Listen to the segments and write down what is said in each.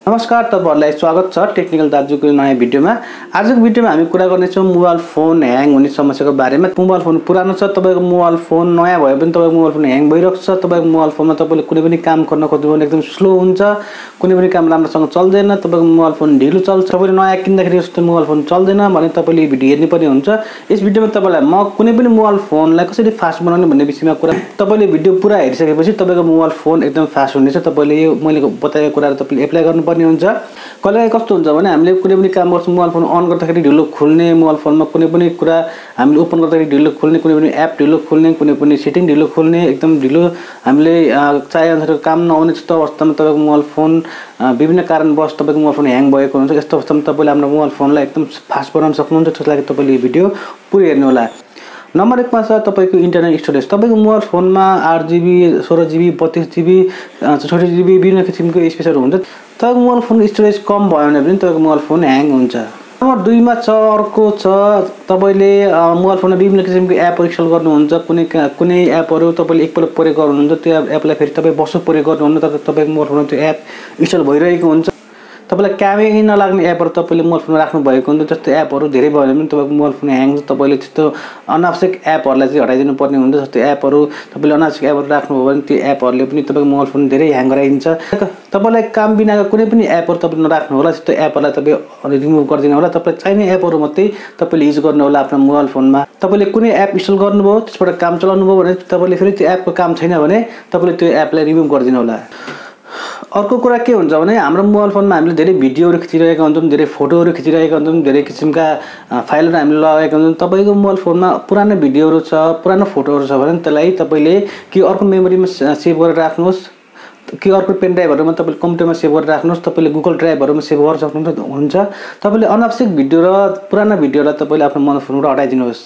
नमस्कार तपाईहरुलाई स्वागत छ टेक्निकल दाजुको नयाँ भिडियोमा। आजको भिडियोमा हामी कुरा गर्ने छौं मोबाइल फोन ह्याङ हुने समस्याको बारेमा। मोबाइल फोन पुरानो छ, तपाईको मोबाइल फोन नयाँ भए पनि तपाईको मोबाइल फोन ह्याङ भइरहेको छ। तपाईको मोबाइल फोनमा तपाईले कुनै पनि काम गर्न खोज्नु भने एकदम स्लो हुन्छ, कुनै पनि काम राम्रोसँग चल्दैन, तपाईको मोबाइल फोन ढिलो चल्छ। तपाईले नयाँ किन्दाखेरि जस्तो मोबाइल फोन चल्दैन भने तपाईले भिडियो हेर्नुपर्ने हुन्छ। यस भिडियोमा तपाईलाई म कुनै पनि मोबाइल फोनलाई कसरी फास्ट बनाउने भन्ने विषयमा कुरा। तपाईले भिडियो पुरा हेरिसकेपछि तपाईको मोबाइल फोन एकदम फास्ट हुनेछ। तपाईले यो मैले बताएको कुराहरु तपाईले एप्लाई गर्नुपर्ने हुन्छ। कहिले कस्तो हुन्छ भने हामीले कुनै पनि काम गर्छौं, मोबाइल फोन अन गर्दाखेरि ढिलो खुल्ने, मोबाइल फोनमा कुनै पनि कुरा हामीले ओपन गर्दाखेरि ढिलो खुल्ने, कुनै पनि एप ढिलो खुल्ने, कुनै पनि सेटिङ ढिलो खुल्ने, एकदम ढिलो हामीले चाहे अनुसारको काम नहुने त्यस्तो अवस्थामा तपाईको मोबाइल फोन विभिन्न कारणवश तपाईको मोबाइल फोन ह्याङ भएको हुन्छ। यस्तो अवस्थामा तपाईले आफ्नो मोबाइल फोनलाई एकदम फास्ट बनाउन सक्नुहुन्छ। त्यसको लागि तपाईले यो भिडियो पुरै हेर्नु होला। नम्बर 1 मा छ तपाईको इन्टरनेट स्टोरेज। तपाईको मोबाइल फोनमा 8GB, 16GB, 32GB, 64GB विभिन्न किसिमको स्पेसहरु हुन्छ। तपाईको मोबाइल फोन स्टोरेज कम भयो भने पनि तपाईको मोबाइल फोन ह्याङ हुन्छ। नम्बर 2 मा छ अर्को छ तपाईले मोबाइल फोनमा विभिन्न किसिमको एपहरु इन्स्टल गर्नुहुन्छ। कुनै एपहरु तपाईले एकपल्ट प्रयोग गर्नुहुन्छ, त्यो एपलाई फेरि तपाई वर्षौं प्रयोग गर्नुहुन्न, तर तपाईको मोबाइल फोनमा त्यो एप इन्स्टल भइरहेको हुन्छ। तपाईलाई कामै नलाग्ने एपहरु तपाईले मोबाइल फोनमा राख्नु भएको हुन्छ। जस्तो एपहरु धेरै भयो भने पनि तपाईको मोबाइल फोन ह्याङ हुन्छ। तपाईले त्यस्तो अनावश्यक एपहरुलाई चाहिँ हटाइदिनु पर्ने हुन्छ। जस्तो एपहरु तपाईले अनावश्यक एपहरु राख्नु भयो भने त्यो एपहरुले पनि तपाईको मोबाइल फोन धेरै ह्याङ गराइदिन्छ। तपाईलाई काम बिनाको कुनै पनि एपहरु तपाईले नराख्नु होला। त्यस्तो एपहरुलाई तपाई रिमुभ गर्दिनु होला। तपाईलाई चाहिने एपहरु मात्रै तपाईले युज गर्नु होला आफ्नो मोबाइल फोनमा। तपाईले कुनै एप इन्स्टल गर्नुभयो, त्यसबाट काम चलाउनु भयो भने तपाईले फेरि त्यो एपको काम छैन भने तपाईले त्यो एपलाई रिमुभ गर्दिनु होला। अर्को कुरा के हुन्छ भने हाम्रो मोबाइल फोनमा हामीले धेरै भिडियोहरु खिचिरहेका हुन्छौं, धेरै फोटोहरु खिचिरहेका हुन्छौं, धेरै किसिमका फाइलहरु हामीले लगाएका हुन्छौं। तपाईको मोबाइल फोनमा पुरानो भिडियोहरु छ, पुरानो फोटोहरु छ भने त्यसलाई तपाईले कि अर्को मेमोरीमा सेभ गरेर राख्नुहोस्, कि अर्को पेन ड्राइभहरुमा तपाईले कम्प्युटरमा सेभ गरेर राख्नुहोस्, तपाईले गुगल ड्राइभहरुमा सेभ गर्न सक्नुहुन्छ। तपाईले अनावश्यक भिडियो र पुरानो भिडियोलाई तपाईले आफ्नो मोबाइल फोनबाट हटाइदिनुहोस्।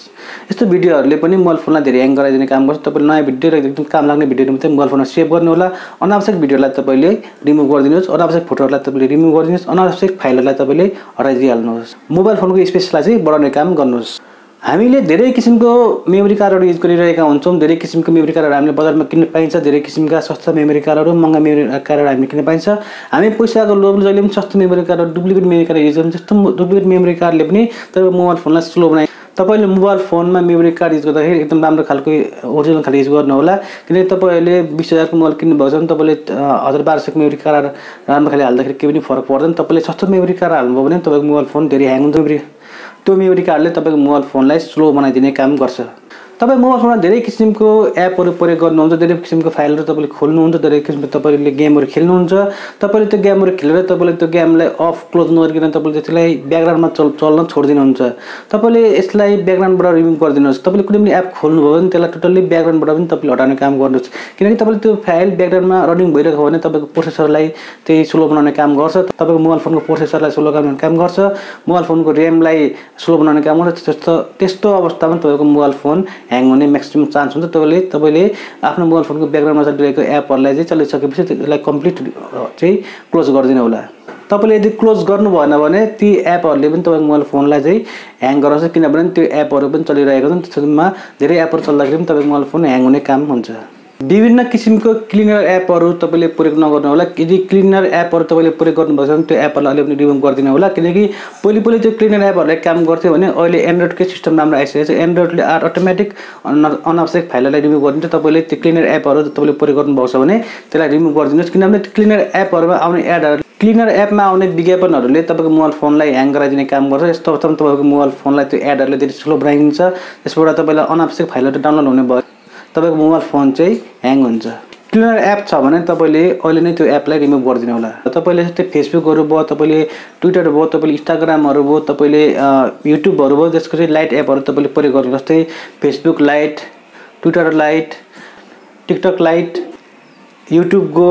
यस्तो भिडियोहरुले पनि मोबाइल फोनलाई धेरै ह्याङ गराइदिने काम गर्छ। तपाईले नयाँ भिडियो र एकदम काम लाग्ने भिडियोहरु मात्रै मोबाइल फोनमा सेभ गर्नु होला। अनावश्यक भिडियोलाई तपाईले रिमुभ गरिदिनुहोस्, अनावश्यक फोटोहरुलाई तपाईले रिमुभ गरिदिनुहोस्, अनावश्यक फाइलहरुलाई तपाईले हटाइदिहाल्नुहोस्। मोबाइल फोनको स्पेसलाई चाहिँ बढाउने काम गर्नुहोस्। हामीले धेरै किसिमको मेमोरी कार्डहरु युज गरिरहेका हुन्छौं। धेरै किसिमको मेमोरी कार्डहरु हामीले बजारमा किन्न पाइन्छ। धेरै किसिमका सस्ता मेमोरी कार्डहरु, महँगा मेमोरी कार्डहरु हामीले किन्न पाइन्छ। हामी पैसाको लोभले जहिले पनि सस्तो memory card, duplicate memory card use गर्छौं। त्यस्तो डुप्लिकेट मेमोरी कार्डले पनि तपाईको मोबाइल फोनलाई स्लो बनाइ। तपाईले मोबाइल फोनमा मेमोरी कार्ड युज गर्दाखेरि एकदम राम्रो खालको ओरिजिनल खाले युज गर्नु होला। किनकि तपाईले 20000 को मोबाइल किन्नु भएको छ भने तपाईले 1200 को मेमोरी कार्ड राम्रो खाले हाल्दाखेरि केही पनि फरक पर्दैन। तपाईले सस्तो मेमोरी कार्ड हाल्नुभयो भने तपाईको मोबाइल फोन धेरै ह्याङ हुन्छ। त्यो मेमोरी कार्डले तपाईको मोबाइल फोनलाई स्लो बनाइदिने काम गर्छ। तपाई मोबाइल फोनमा धेरै किसिमको एपहरु प्रयोग गर्नुहुन्छ, धेरै किसिमको फाइलहरु तपाईले खोल्नुहुन्छ, धेरै किसिमको तपाईले गेमहरु खेल्नुहुन्छ। तपाईले त्यो गेमहरु खेलेर तपाईले त्यो गेमलाई अफ क्लोज नगरिकन तपाईले त्यसलाई ब्याकग्राउन्डमा चल्न छोड्दिनुहुन्छ। तपाईले यसलाई ब्याकग्राउन्डबाट रिमुभ गरिदिनुहोस्। तपाईले कुनै पनि एप खोल्नुभयो भने त्यसलाई टोटल्ली ब्याकग्राउन्डबाट पनि तपाईले हटाउने काम गर्नुहोस्। किनकि तपाईले त्यो फाइल ब्याकग्राउन्डमा रनिङ भइरहेको हो भने तपाईको प्रोसेसरलाई त्यही स्लो बनाउने काम गर्छ। तपाईको मोबाइल फोनको प्रोसेसरलाई स्लो बनाउने काम गर्छ, मोबाइल फोनको र्यामलाई स्लो बनाउने काम गर्छ। त्यस्तो अवस्थामा तपाईको मोबाइल फोन ह्याङ हुने म्याक्सिमम चान्स हुन्छ। तपाईले आफ्नो मोबाइल फोनको ब्याकग्राउन्डमा चलिरहेको एपहरुलाई चाहिँ चलिसकेपछि त्यसलाई कम्प्लिट चाहिँ क्लोज गरिदिनु होला। तपाईले यदि क्लोज गर्नु भएन भने ती एपहरुले पनि तपाईको मोबाइल फोनलाई चाहिँ ह्याङ गराउँछ। किनभने त्यो एपहरु पनि चलिरहेको हुन्छ। त्यसमा धेरै एपहरु चल्दाखेरि पनि तपाईको मोबाइल फोन ह्याङ हुने काम हुन्छ। विभिन्न किसिमको क्लिनर एपहरु तपाईले प्रयोग नगर्नु होला। यदि क्लिनर एपहरु तपाईले प्रयोग गर्नुभएको छ भने त्यो एपहरुलाई अहिले पनि रिमुभ गरिदिनु होला। किनकि पहिले त्यो क्लिनर एपहरुले काम गर्थ्यो भने अहिले एन्ड्रोइडकै सिस्टम राम्रो आइसकेको छ। एन्ड्रोइडले अटोमेटिक अनावश्यक फाइलहरुलाई रिमुभ गरिदिन्छ। तपाईले त्यो क्लिनर एपहरु तपाईले प्रयोग गर्नुभएको छ भने त्यसलाई रिमुभ गरिदिनुहोस्। किनभने क्लिनर एपहरुमा आउने एडहरु, क्लिनर एपमा आउने विज्ञापनहरुले तपाईको मोबाइल फोनलाई ह्याङ गराइदिने काम गर्छ। यस्तो अवस्थामा तपाईको मोबाइल फोनलाई त्यो एडहरुले धेरै स्लो बनाइदिन्छ। त्यसबाट तपाईलाई अनावश्यक फाइलहरु डाउनलोड हुने भयो तपाईको मोबाइल फोन चाहिँ ह्याङ हुन्छ। क्लिनर एप छ भने तपाईले अहिले नै त्यो एपलाई रिमुभ गरिदिनु होला। तपाईले जस्तै फेसबुकहरु भयो, तपाईले ट्विटर भयो, तपाईले इन्स्टाग्रामहरु भयो, तपाईले युट्युबहरु भयो, त्यसको चाहिँ लाइट एपहरु तपाईले प्रयोग गर्नु। जस्तै Facebook light, Twitter light, TikTok light, YouTube go,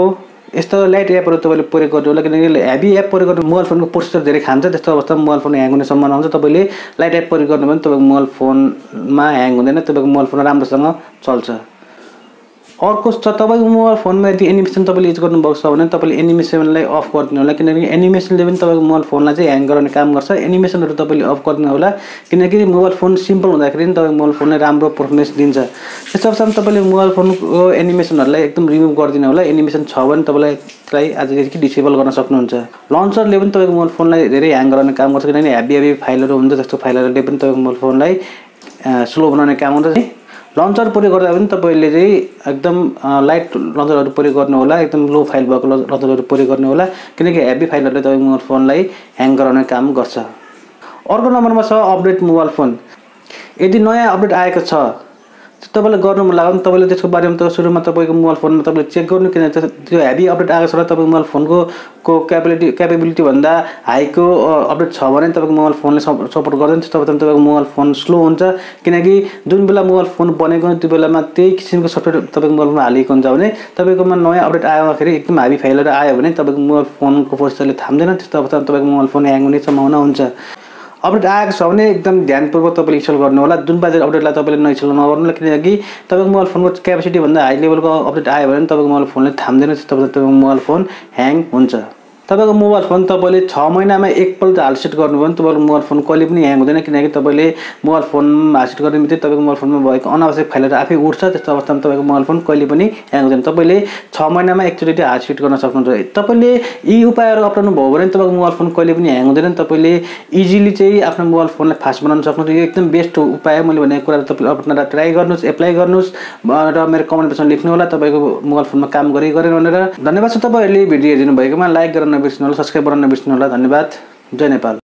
यस्तो लाइट एपहरु तपाईले प्रयोग गर्नु होला। किनकि हेभी एप प्रयोग गर्नु मोबाइल फोनको प्रोसेसर धेरै खान्छ। त्यस्तो अवस्थामा मोबाइल फोन ह्याङ हुने सम्भावना हुन्छ। तपाईले लाइट एप प्रयोग गर्नु भने तपाईको मोबाइल फोनमा ह्याङ हुँदैन, तपाईको मोबाइल फोन राम्रोसँग चल्छ। अर्को छ तपाईँको मोबाइल फोनमा यदि एनिमेसन तपाईँले युज गर्नुभएको छ भने तपाईँले एनिमेसनलाई अफ गरिदिनु होला, किनकि एनिमेसनले पनि तपाईँको मोबाइल फोनलाई चाहिँ ह्याङ गराउने काम गर्छ। एनिमेसनहरू तपाईँले अफ गरिदिनु होला, किनकि मोबाइल फोन सिम्पल हुँदाखेरि नि तपाईँको मोबाइल फोनले राम्रो पर्फर्मेन्स दिन्छ। त्यस पछाडि तपाईँले मोबाइल फोनको एनिमेसनहरूलाई एकदम रिमुभ गरिदिनु होला। एनिमेसन छ भने तपाईँलाई आजदेखि डिसेबल गर्न सक्नुहुन्छ। लन्चरले पनि तपाईँको मोबाइल फोनलाई धेरै ह्याङ गराउने काम गर्छ, किनकि हेभी फाइलहरू हुन्छ, जस्तो फाइलहरूले पनि तपाईँको मोबाइल फोनलाई स्लो बनाउने काम गर्छ। लन्चर प्रयोग गर्दा पनि तपाईँले चाहिँ एकदम लाइट लन्चरहरू प्रयोग गर्नु होला, एकदम लो फाइल भएको लन्चरहरू प्रयोग गर्नु होला, किनकि हेभी फाइलहरूले तपाईँको मोबाइल फोनलाई ह्याङ गराउने काम गर्छ। अर्को नम्बरमा छ अपडेट मोबाइल फोन। यदि नयाँ अपडेट आएको छ तपाईँले गर्नु मन लाग्यो भने तपाईँले त्यसको बारेमा त सुरुमा तपाईँको मोबाइल फोनमा तपाईँले चेक गर्नु, किनकि त्यो हेभी अपडेट आएको छ र तपाईँको मोबाइल फोनको क्यापेबिलिटी भन्दा हाईको अपडेट छ भने तपाईँको मोबाइल फोनले सपोर्ट गर्दैन। त्यस्तो बेला तपाईँको मोबाइल फोन स्लो हुन्छ, किनकि जुन बेला मोबाइल फोन बनेको त्यो बेलामा त्यही किसिमको सफ्टवेयर तपाईँको मोबाइल फोनमा हालिएको हुन्छ भने तपाईँकोमा नयाँ अपडेट आउँदाखेरि एकदम हेभी फाइलहरू आयो भने तपाईँको मोबाइल फोनको प्रोसेसरले थाम्दैन। त्यस्तो अवस्थामा तपाईँको मोबाइल फोन ह्याङ हुने सम्भावना हुन्छ। अपडेट आएको छ भने एकदम ध्यानपूर्वक तपाईँले इन्स्टल गर्नु होला। जुन बाजे अपडेटलाई तपाईँले नइन्स्टल नगर्नु होला, किनकि तपाईँको मोबाइल फोनको क्यापेसिटी भन्दा हाई लेभलको अपडेट आयो भने तपाईँको मोबाइल फोनले थाम्दैन। त्यस्तो बेला तपाईँको मोबाइल फोन ह्याङ हुन्छ। तपाईँको मोबाइल फोन तपाईँले 6 महिनामा एकपल्ट हाल सेट गर्नुभयो भने तपाईँको मोबाइल फोन कहिले पनि ह्याङ हुँदैन, किनकि तपाईँले मोबाइल फोन हाल सेट गर्ने बित्तिकै तपाईँको मोबाइल फोनमा भएको अनावश्यक फाइलहरू आफै उठ्छ। त्यस्तो अवस्थामा तपाईँको मोबाइल फोन कहिले पनि ह्याङ हुँदैन। तपाईँले 6 महिनामा एकचोटि हाल सेट गर्न सक्नुहुन्छ। तपाईँले यी उपायहरू अप्नाउनु भयो भने तपाईँको मोबाइल फोन कहिले पनि ह्याङ हुँदैन। तपाईँले इजिली चाहिँ आफ्नो मोबाइल फोनलाई फास्ट बनाउन सक्नुहुन्छ। यो एकदम बेस्ट उपाय मैले भनेको कुरा तपाईँले अपनाएर ट्राई गर्नुहोस्, एप्लाई गर्नुहोस् र मेरो कमेन्ट बक्समा लेख्नु होला तपाईँको मोबाइल फोनमा काम गरेन भनेर। धन्यवाद छ तपाईँहरूले भिडियो हेरिदिनु भएकोमा। लाइक गर्न नबिर्सनु होला, सब्स्क्राइब गर्न नबिर्सनु होला। धन्यवाद। जय नेपाल।